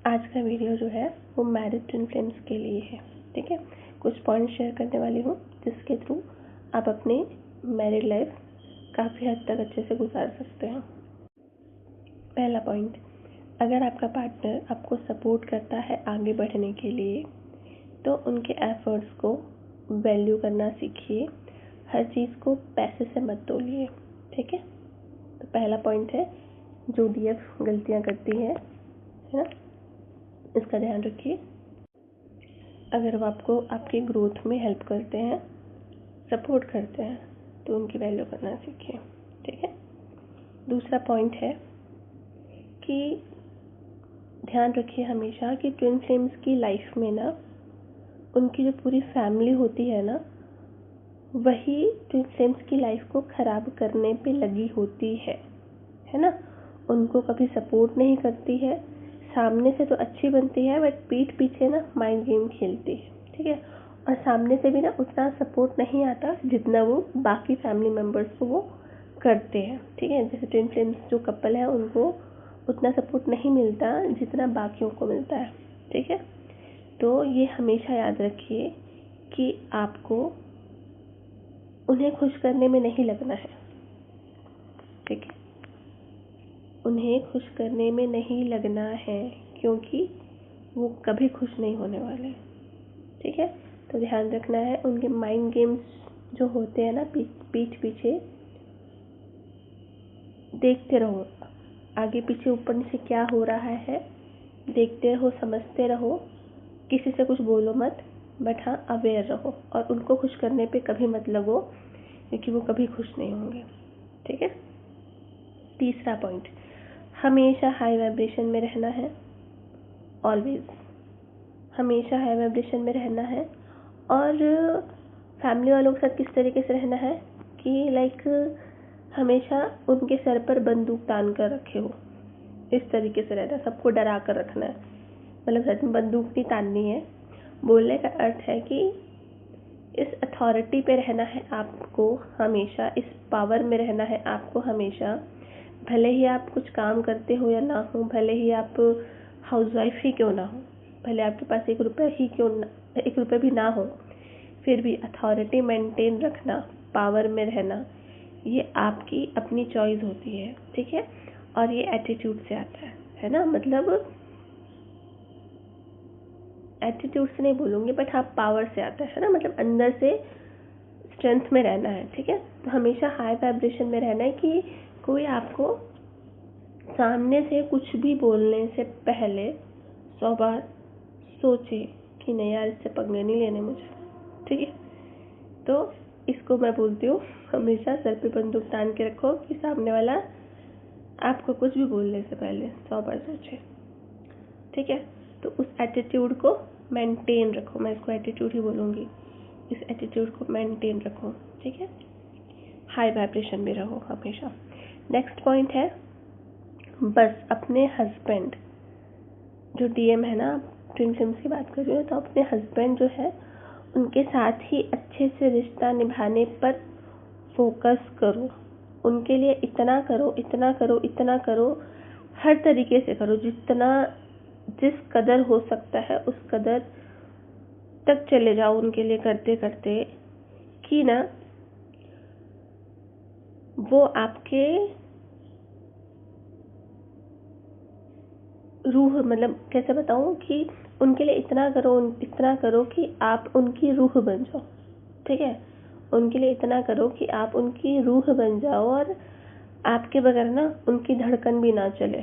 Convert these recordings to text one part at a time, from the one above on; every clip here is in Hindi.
आज का वीडियो जो है वो मैरिड ट्विन फ्लेम्स के लिए है। ठीक है, कुछ पॉइंट शेयर करने वाली हूँ जिसके थ्रू आप अपनी मैरिड लाइफ काफ़ी हद तक अच्छे से गुजार सकते हैं। पहला पॉइंट, अगर आपका पार्टनर आपको सपोर्ट करता है आगे बढ़ने के लिए तो उनके एफर्ट्स को वैल्यू करना सीखिए। हर चीज़ को पैसे से मत तोलिए। ठीक है, तो पहला पॉइंट है, जो डीएफ गलतियाँ करती है ना, इसका ध्यान रखिए। अगर वो आपको आपकी ग्रोथ में हेल्प करते हैं, सपोर्ट करते हैं, तो उनकी वैल्यू करना सीखिए। ठीक है, दूसरा पॉइंट है कि ध्यान रखिए हमेशा कि ट्विन फ्लेम्स की लाइफ में ना उनकी जो पूरी फैमिली होती है ना, वही ट्विन फ्लेम्स की लाइफ को ख़राब करने पे लगी होती है ना। उनको कभी सपोर्ट नहीं करती है, सामने से तो अच्छी बनती है बट पीठ पीछे ना माइंड गेम खेलती है। ठीक है, और सामने से भी ना उतना सपोर्ट नहीं आता जितना वो बाकी फैमिली मेम्बर्स को वो करते हैं। ठीक है, जैसे ट्विन फ्लेम्स जो कपल है उनको उतना सपोर्ट नहीं मिलता जितना बाकियों को मिलता है। ठीक है, तो ये हमेशा याद रखिए कि आपको उन्हें खुश करने में नहीं लगना है। ठीक है, उन्हें खुश करने में नहीं लगना है क्योंकि वो कभी खुश नहीं होने वाले। ठीक है, तो ध्यान रखना है उनके माइंड गेम्स जो होते हैं ना पीठ पीछे देखते रहो, आगे पीछे ऊपर नीचे क्या हो रहा है देखते रहो, समझते रहो, किसी से कुछ बोलो मत, बट हाँ अवेयर रहो और उनको खुश करने पे कभी मत लगो क्योंकि वो कभी खुश नहीं होंगे। ठीक है, तीसरा पॉइंट, हमेशा हाई वाइब्रेशन में रहना है। ऑलवेज हमेशा हाई वाइब्रेशन में रहना है। और फैमिली वालों के साथ किस तरीके से रहना है कि लाइक हमेशा उनके सर पर बंदूक तान कर रखे हो, इस तरीके से रहना, सबको डरा कर रखना है। मतलब सच में बंदूक नहीं ताननी है, बोलने का अर्थ है कि इस अथॉरिटी पे रहना है आपको हमेशा, इस पावर में रहना है आपको हमेशा। भले ही आप कुछ काम करते हो या ना हो, भले ही आप हाउसवाइफ ही क्यों ना हो, भले आपके पास एक रुपये भी ना हो, फिर भी अथॉरिटी मेंटेन रखना, पावर में रहना, ये आपकी अपनी चॉइस होती है। ठीक है, और ये एटीट्यूड से आता है ना, मतलब एटीट्यूड से नहीं बोलूँगी बट हाँ पावर से आता है ना, मतलब अंदर से स्ट्रेंथ में रहना है। ठीक है, तो हमेशा हाई वाइब्रेशन में रहना है कि कोई आपको सामने से कुछ भी बोलने से पहले 100 बार सोचे कि नहीं यार इससे पंगे नहीं लेने मुझे। ठीक है, तो इसको मैं बोलती हूँ हमेशा सर पे बंदूक तान के रखो कि सामने वाला आपको कुछ भी बोलने से पहले 100 बार सोचे। ठीक है, तो उस एटीट्यूड को मेंटेन रखो, मैं इसको एटीट्यूड ही बोलूँगी, इस एटीट्यूड को मेंटेन रखो। ठीक है, हाई वाइब्रेशन में रहो हमेशा। नेक्स्ट पॉइंट है, बस अपने हस्बैंड जो डीएम है ना, ट्विन फ्लेम्स की बात कर रही हूँ, तो अपने हस्बैंड जो है उनके साथ ही अच्छे से रिश्ता निभाने पर फोकस करो। उनके लिए इतना करो, इतना करो, इतना करो, हर तरीके से करो, जिस कदर हो सकता है उस कदर तक चले जाओ उनके लिए करते करते कि ना वो आपके रूह, मतलब कैसे बताऊं कि उनके लिए इतना करो कि आप उनकी रूह बन जाओ। ठीक है, उनके लिए इतना करो कि आप उनकी रूह बन जाओ और आपके बगैर ना उनकी धड़कन भी ना चले,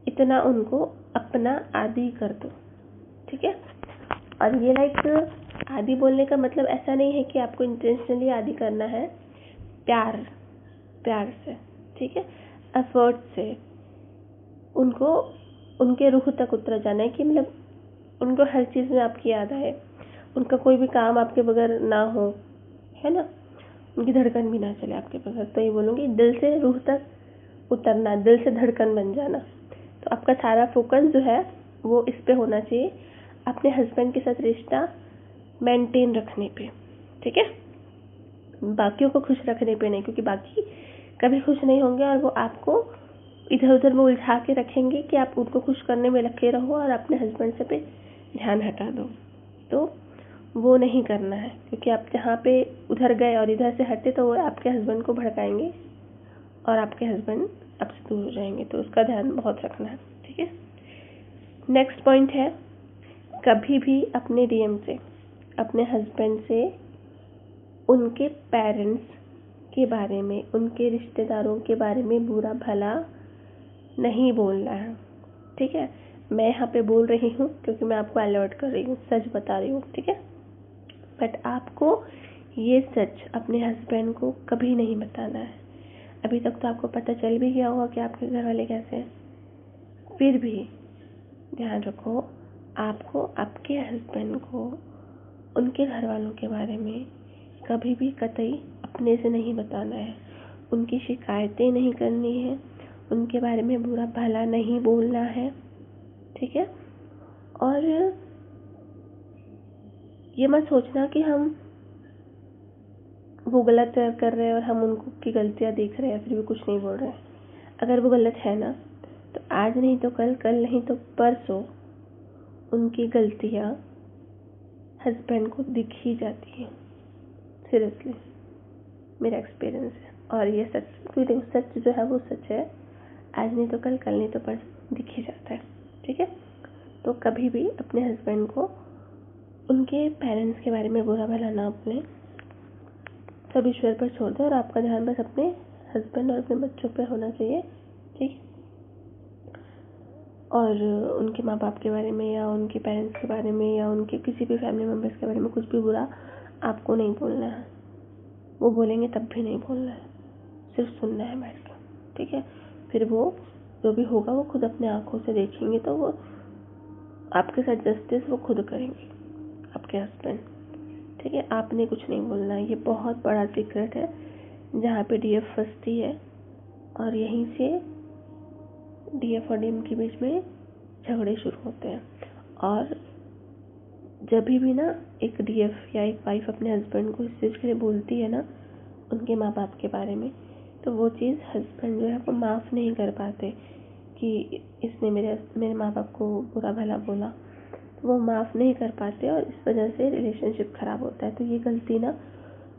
इतना उनको अपना आदी कर दो। ठीक है, और ये लाइक आदी बोलने का मतलब ऐसा नहीं है कि आपको इंटेंशनली आदी करना है, प्यार से। ठीक है, एफर्ट से उनको उनके रूह तक उतर जाना है कि मतलब उनको हर चीज़ में आपकी याद आए, उनका कोई भी काम आपके बगैर ना हो, है ना, उनकी धड़कन भी ना चले आपके बगैर। तो ये बोलूँगी दिल से रूह तक उतरना, दिल से धड़कन बन जाना। तो आपका सारा फोकस जो है वो इस पे होना चाहिए, अपने हस्बैंड के साथ रिश्ता मेंटेन रखने पे। ठीक है, बाकियों को खुश रखने पे नहीं, क्योंकि बाकी कभी खुश नहीं होंगे और वो आपको इधर उधर में उलझा के रखेंगे कि आप उनको खुश करने में लगे रहो और अपने हस्बैंड से पे ध्यान हटा दो। तो वो नहीं करना है, क्योंकि आप जहाँ पे उधर गए और इधर से हटे तो वो आपके हस्बैंड को भड़काएंगे और आपके हस्बैंड आपसे दूर हो जाएंगे। तो उसका ध्यान बहुत रखना है, ठीक है। नेक्स्ट पॉइंट है, कभी भी अपने डीएम से, अपने हस्बैंड से उनके पेरेंट्स के बारे में, उनके रिश्तेदारों के बारे में बुरा भला नहीं बोलना है, ठीक है। मैं यहाँ पे बोल रही हूँ क्योंकि मैं आपको अलर्ट कर रही हूँ, सच बता रही हूँ, ठीक है। बट आपको ये सच अपने हस्बैंड को कभी नहीं बताना है। अभी तक तो आपको पता चल भी गया होगा कि आपके घर वाले कैसे हैं, फिर भी ध्यान रखो, आपको आपके हस्बैंड को उनके घर वालों के बारे में कभी भी कतई अपने से नहीं बताना है। उनकी शिकायतें नहीं करनी है, उनके बारे में बुरा भला नहीं बोलना है, ठीक है। और ये मत सोचना कि हम वो गलत कर रहे हैं और हम उनको की गलतियाँ देख रहे हैं फिर भी कुछ नहीं बोल रहे हैं। अगर वो गलत है ना, तो आज नहीं तो कल, कल नहीं तो परसों उनकी गलतियाँ हस्बैंड को दिख ही जाती हैं। सीरियसली मेरा एक्सपीरियंस है, और ये सच, क्योंकि देखो सच जो है वो सच है, आज नहीं तो कल, कल नहीं तो परसों दिख ही जाता है, ठीक है। तो कभी भी अपने हस्बैंड को उनके पेरेंट्स के बारे में बुरा भला ना बोलें, सब ईश्वर पर छोड़ दें और आपका ध्यान बस अपने हस्बैंड और अपने बच्चों पे होना चाहिए, ठीक। और उनके माँ बाप के बारे में या उनके पेरेंट्स के बारे में या उनके किसी भी फैमिली मेम्बर्स के बारे में कुछ भी बुरा आपको नहीं बोलना है। वो बोलेंगे तब भी नहीं बोलना है, सिर्फ सुनना है बैठ के, ठीक है। फिर वो जो भी होगा वो खुद अपने आँखों से देखेंगे, तो वो आपके साथ जस्टिस वो खुद करेंगे, आपके हस्बैंड, ठीक है। आपने कुछ नहीं बोलना है। ये बहुत बड़ा सीक्रेट है जहाँ पे डीएफ फंसती है और यहीं से डीएफ और डीएम के बीच में झगड़े शुरू होते हैं। और जब भी ना एक डीएफ या एक वाइफ अपने हस्बैंड को इस चीज़ के लिए बोलती है ना, उनके माँ बाप के बारे में, तो वो चीज़ हस्बैंड जो है वो माफ़ नहीं कर पाते कि इसने मेरे माँ बाप को बुरा भला बोला, तो वो माफ़ नहीं कर पाते और इस वजह से रिलेशनशिप ख़राब होता है। तो ये गलती ना,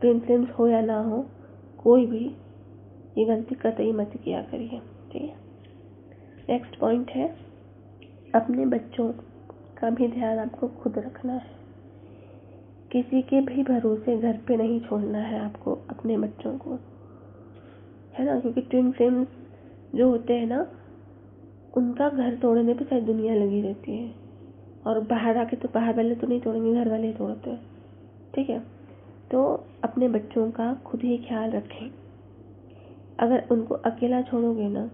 ट्विन फ्लेम्स हो या ना हो, कोई भी ये गलती कतई मत किया करिए, ठीक है। नेक्स्ट पॉइंट है, अपने बच्चों का भी ध्यान आपको खुद रखना है। किसी के भी भरोसे घर पे नहीं छोड़ना है आपको अपने बच्चों को, है ना। क्योंकि ट्विन फ्लेम्स जो होते हैं ना, उनका घर तोड़ने पे सारी दुनिया लगी रहती है, और बाहर आके तो बाहर वाले तो नहीं तोड़ेंगे, घर वाले ही तोड़ते हैं, ठीक है। तो अपने बच्चों का खुद ही ख्याल रखें। अगर उनको अकेला छोड़ोगे ना,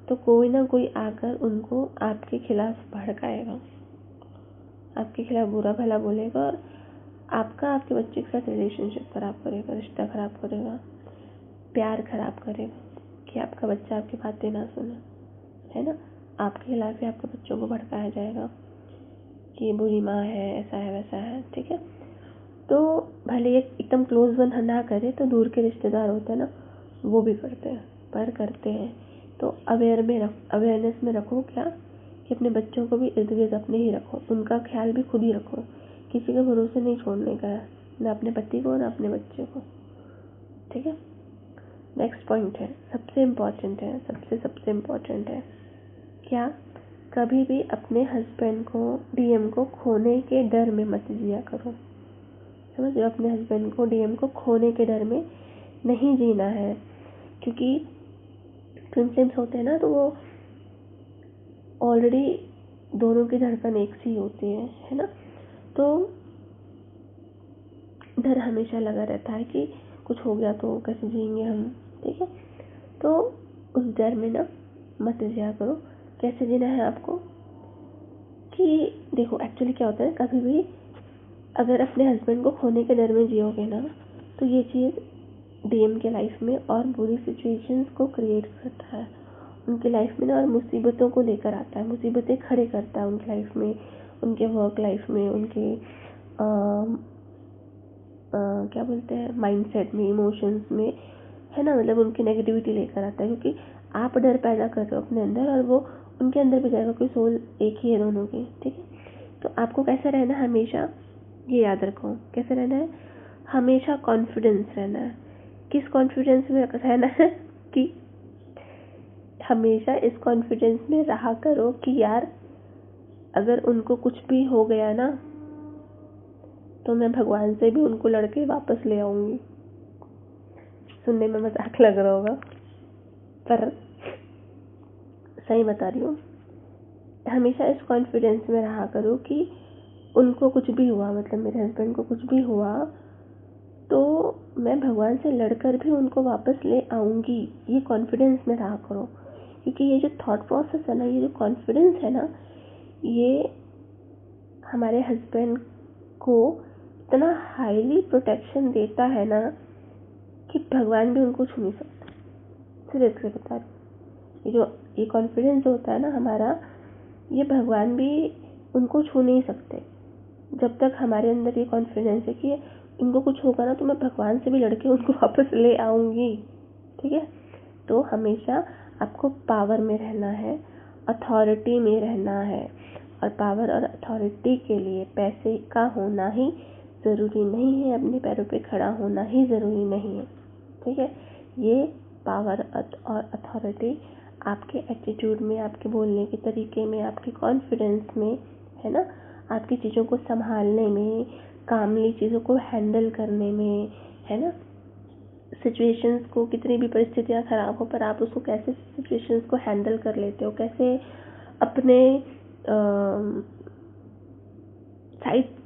तो कोई ना कोई आकर उनको आपके खिलाफ भड़काएगा, आपके खिलाफ बुरा भला बोलेगा और आपका आपके बच्चे के साथ रिलेशनशिप खराब करेगा, रिश्ता खराब करेगा, प्यार खराब करेगा कि आपका बच्चा आपकी बातें ना सुने, है ना। आपके खिलाफ ही आपके बच्चों को भड़काया जाएगा कि बुरी माँ है, ऐसा है वैसा है, ठीक है। तो भले एकदम क्लोज वन ना करे तो दूर के रिश्तेदार होते हैं ना, वो भी करते हैं, पर करते हैं तो अवेयरनेस में रखो क्या, कि अपने बच्चों को भी इर्द गिर्द अपने ही रखो, उनका ख्याल भी खुद ही रखो। किसी के भरोसे नहीं छोड़ने का है, ना अपने पति को ना अपने बच्चे को, ठीक है। नेक्स्ट पॉइंट है, सबसे इम्पोर्टेंट है, सबसे इम्पोर्टेंट है, क्या कभी भी अपने हस्बैंड को, डीएम को खोने के डर में मत जिया करो। समझ लो, अपने हस्बैंड को, डीएम को खोने के डर में नहीं जीना है, क्योंकि ट्विन फ्लेम्स होते हैं ना, तो वो ऑलरेडी दोनों की धड़कन एक सी होती है ना। तो डर हमेशा लगा रहता है कि कुछ हो गया तो कैसे जिएंगे हम, ठीक है। तो उस डर में ना मत जिया करो। कैसे जीना है आपको, कि देखो एक्चुअली क्या होता है, कभी भी अगर अपने हस्बैंड को खोने के डर में जियोगे ना, तो ये चीज़ डीएम के लाइफ में और बुरी सिचुएशंस को क्रिएट करता है उनकी लाइफ में ना, और मुसीबतों को लेकर आता है, मुसीबतें खड़े करता है उनकी लाइफ में, उनके वर्क लाइफ में, उनके क्या बोलते हैं, माइंडसेट में, इमोशंस में, है ना। मतलब उनकी नेगेटिविटी लेकर आता है, क्योंकि आप डर पैदा कर रहे हो अपने अंदर और वो उनके अंदर भी जाएगा, कोई सोल एक ही है दोनों की, ठीक है। तो आपको कैसा रहना है हमेशा, ये याद रखो कैसे रहना है, हमेशा कॉन्फिडेंस रहना है। किस कॉन्फिडेंस में रहना है कि हमेशा इस कॉन्फिडेंस में रहा करो कि यार अगर उनको कुछ भी हो गया ना तो मैं भगवान से भी उनको लड़के वापस ले आऊंगी। सुनने में मजाक लग रहा होगा पर सही बता रही हूँ। हमेशा इस कॉन्फिडेंस में रहा करो कि उनको कुछ भी हुआ, मतलब मेरे हस्बैंड को कुछ भी हुआ तो मैं भगवान से लड़कर भी उनको वापस ले आऊंगी। ये कॉन्फिडेंस में रहा करो, क्योंकि ये जो थॉट प्रोसेस है ना, ये जो कॉन्फिडेंस है ना, ये हमारे हस्बैंड को इतना हाईली प्रोटेक्शन देता है ना कि भगवान भी उनको छू नहीं सकता। सीरियसली बता रही हूँ, ये कॉन्फिडेंस होता है ना हमारा, ये भगवान भी उनको छू नहीं सकते जब तक हमारे अंदर ये कॉन्फिडेंस है कि इनको कुछ होगा ना तो मैं भगवान से भी लड़के उनको वापस ले आऊंगी, ठीक है। तो हमेशा आपको पावर में रहना है, अथॉरिटी में रहना है, और पावर और अथॉरिटी के लिए पैसे का होना ही ज़रूरी नहीं है, अपने पैरों पे खड़ा होना ही ज़रूरी नहीं है, ठीक है। ये पावर और अथॉरिटी आपके एटीट्यूड में, आपके बोलने के तरीके में, आपके कॉन्फिडेंस में है ना, आपकी चीज़ों को संभालने में, कामली चीज़ों को हैंडल करने में, है ना। सिचुएशंस को, कितनी भी परिस्थितियाँ खराब हो पर आप उसको कैसे सिचुएशंस को हैंडल कर लेते हो, कैसे अपने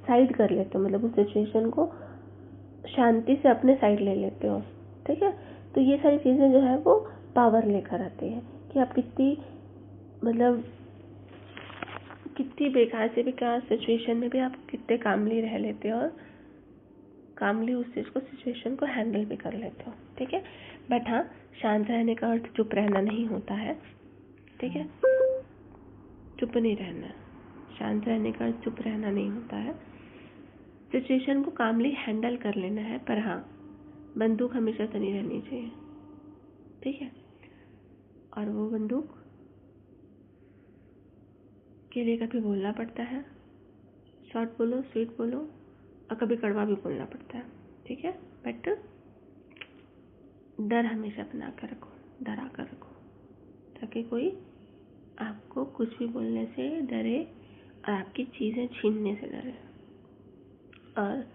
साइड कर लेते हो, मतलब उस सिचुएशन को शांति से अपने साइड ले लेते हो, ठीक है। तो ये सारी चीज़ें जो है वो पावर लेकर आती है कि आप कितनी, मतलब कितनी बेकार से बेकार सिचुएशन में भी आप कितने कामली रह लेते हो और कामली उस चीज़ को, सिचुएशन को हैंडल भी कर लेते हो, ठीक है। बट हाँ, शांत रहने का अर्थ चुप रहना नहीं होता है, ठीक है। चुप नहीं रहना है, शांत रहने का अर्थ चुप रहना नहीं होता है। सिचुएशन को कामली हैंडल कर लेना है, पर हाँ बंदूक हमेशा तनी रहनी चाहिए, ठीक है। और वो बंदूक के लिए कभी बोलना पड़ता है, शॉर्ट बोलो, स्वीट बोलो, और कभी कड़वा भी बोलना पड़ता है, ठीक है। बट डर हमेशा बना कर रखो, डरा कर रखो, ताकि कोई आपको कुछ भी बोलने से डरे और आपकी चीज़ें छीनने से डरे। और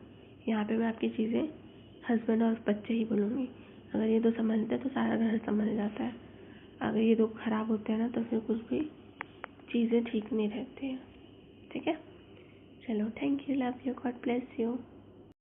यहाँ पे मैं आपकी चीज़ें हस्बैंड और बच्चे ही बोलूँगी। अगर ये दो संभलते हैं तो सारा घर संभल जाता है, अगर ये दो खराब होते हैं ना तो फिर कुछ भी चीज़ें ठीक नहीं रहती हैं, ठीक है। चलो, thank you, love you, God bless you.